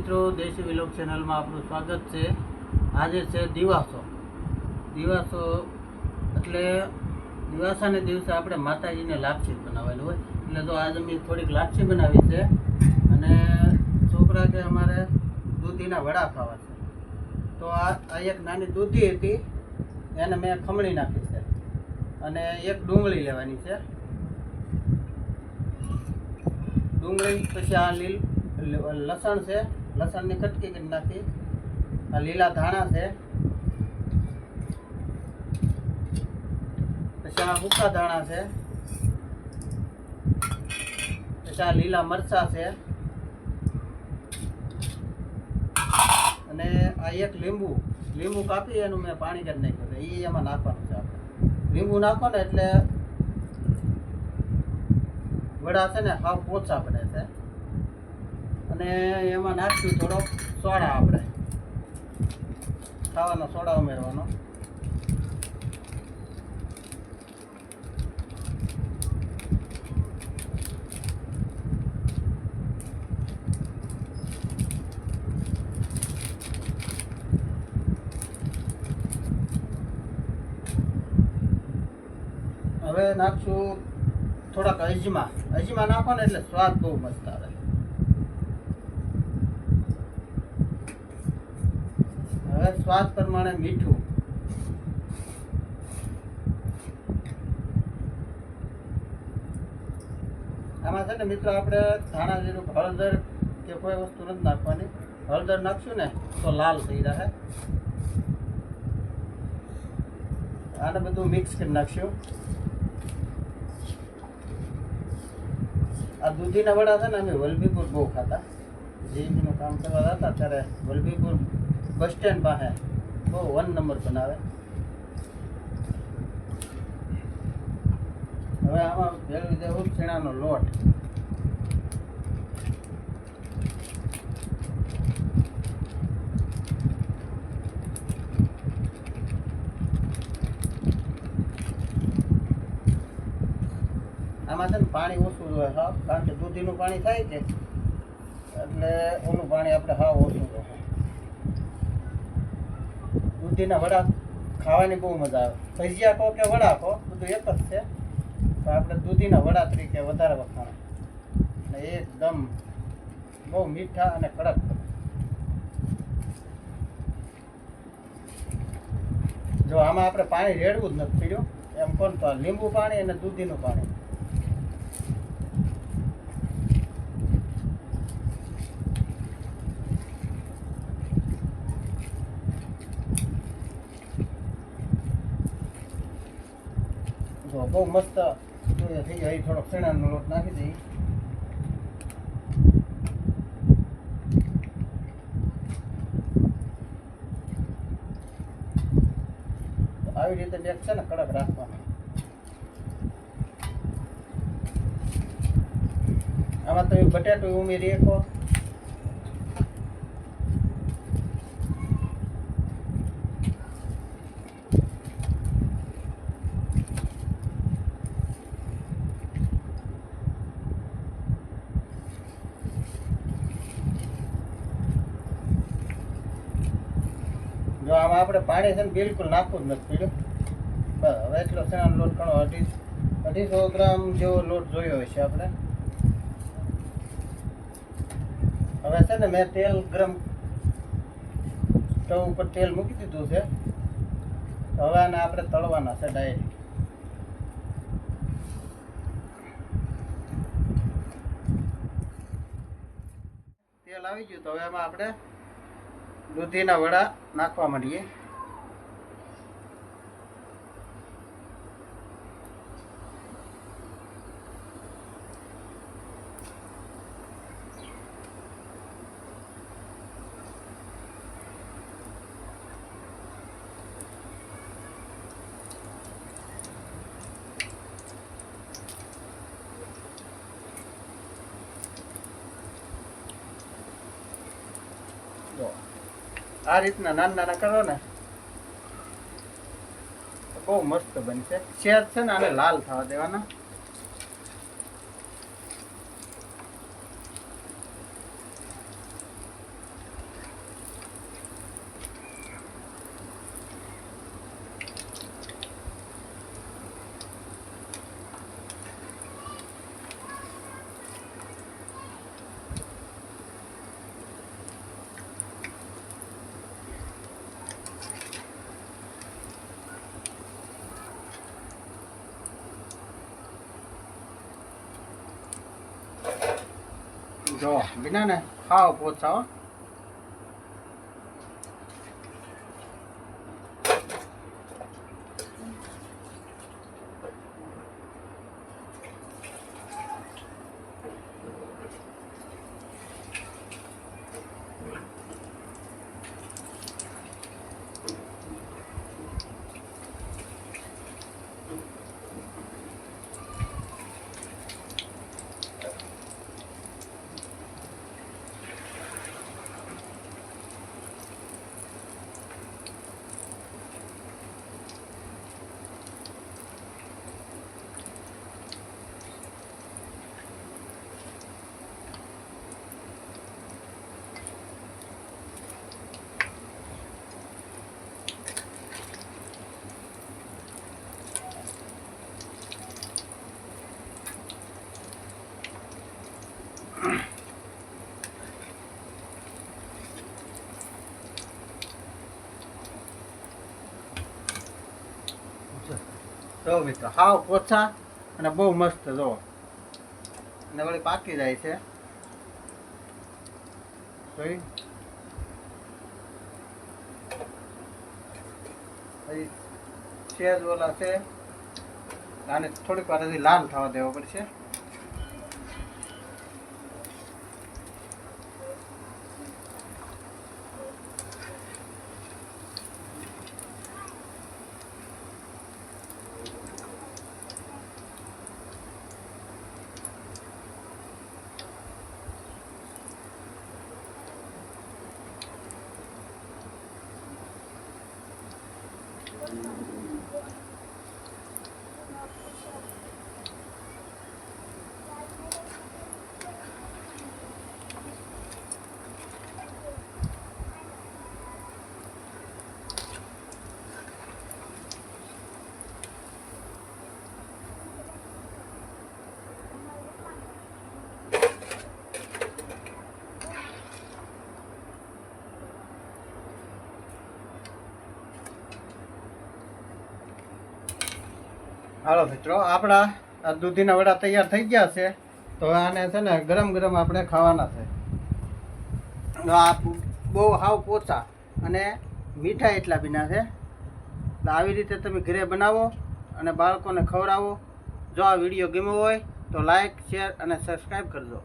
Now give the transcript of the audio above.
મિત્રો, દેશી વિલોક ચેનલમાં આપનું સ્વાગત છે. આજે છે દિવાસો. દિવાસો એટલે દિવાસાને દિવસે આપણે માતાજીને લાપસી બનાવવાની હોય. એટલે તો આજે મેં થોડીક લાપસી બનાવી છે અને છોકરા કે અમારે દૂધીના વડા ખાવા છે. તો આ એક નાની દૂધી હતી, એને મેં ખમણી નાખી છે અને એક ડુંગળી લેવાની છે. ડુંગળી પછી આ લસણ છે, લસણની કટકી કરી નાખી. આ લીલા ધાણા છે, પછી આ સૂકા ધાણા છે, પછી આ લીલા મરચા છે અને આ એક લીંબુ કાપી એનું મેં પાણી કરી નાખ્યું છે. એ એમાં નાખવાનું છે. આપણે લીંબુ નાખો ને એટલે વડા છે ને હાવ પોચા બને છે. અને એમાં નાખ્યું થોડો સોડા, આપણે ખાવાનો સોડા ઉમેરવાનો. હવે નાખશું થોડાક અજમા નાખો ને એટલે સ્વાદ બહુ મસ્ત આવે. હવે સ્વાદ પ્રમાણે મીઠું. આમાં છે ને મિત્રો આપણે ધાણા જીરું, હળદર કે કોઈ વસ્તુ નથી નાખવાની. હળદર નાખશું ને તો લાલ થઈ રહે. આને બધું મિક્સ કરી નાખશું. આ દૂધીના વડા છે ને અમે વલભીપુર બહુ ખાતા. જીબીનું કામ કરવા જતા ત્યારે વલભીપુર બસ સ્ટેન્ડ પાસે બહુ 1 નંબર બનાવે. હવે આમાં ભેળવી દેવું ચણાનો લોટ. આમાં છે ને પાણી ઓછું હોય હા, કારણ કે દૂધીનું પાણી થાય છે એટલે ઓનું પાણી આપણે હાવ ઓછું હોય. દૂધીના વડા ખાવાની બહુ મજા આવે. ભજીયા કહો કે વડા કહો બધું એક જ છે, તો આપણે દૂધીના વડા તરીકે વધારે વખાણ. અને એકદમ બહુ મીઠા અને કડક. જો આમાં આપણે પાણી રેડવું જ નથી પીડ્યું એમ કોણ, તો લીંબુ પાણી અને દૂધીનું પાણી. જો બહુ મસ્ત થઈ જાય. થોડોક ચણાનો લોટ નાખી દઈએ. આવી રીતે બેગ છે ને કડક રાખવાનો. આમાં તમે બટાટું ઉમેરી શકો. જો આમાં આપણે પાણી છે ને બિલકુલ નાખવું જ નથી પીડ્યું. બસ હવે એટલો ચણાનો લોટ ઘણો 250 ગ્રામ જેવો લોટ જોયો હશે આપણે. હવે છે ને મેં તેલ ગરમ સ્ટવ ઉપર તેલ મૂકી દીધું છે. હવે આને આપણે તળવાના છે ડાયરેક્ટ. તેલ આવી ગયું તો હવે એમાં આપણે દૂધીના વડા નાખવા માંડીએ. જો આ રીતના નાના કરો ને તો બહુ મસ્ત બનશે. શેર છે ને આને લાલ થવા દેવાના. જો બીના ને ખાવ પોચા હો. જો મિત્રો હાવ પોચા અને બહુ મસ્ત જો અને વળી પાકી જાય છે. જોઈ સેજ ઓલા છે આને થોડીક વાર હજી લાલ થવા દેવો પડશે. હાલો મિત્રો આપણા આ દૂધીના વડા તૈયાર થઈ ગયા છે. તો આને છે ને ગરમ ગરમ આપણે ખાવાના છે. આ બહુ હાવ પોચા અને મીઠા એટલા બીના છે. તો આવી રીતે તમે ઘરે બનાવો અને બાળકોને ખવડાવો. જો આ વિડીયો ગમ્યો હોય તો લાઈક શેર અને સબસ્ક્રાઈબ કરજો.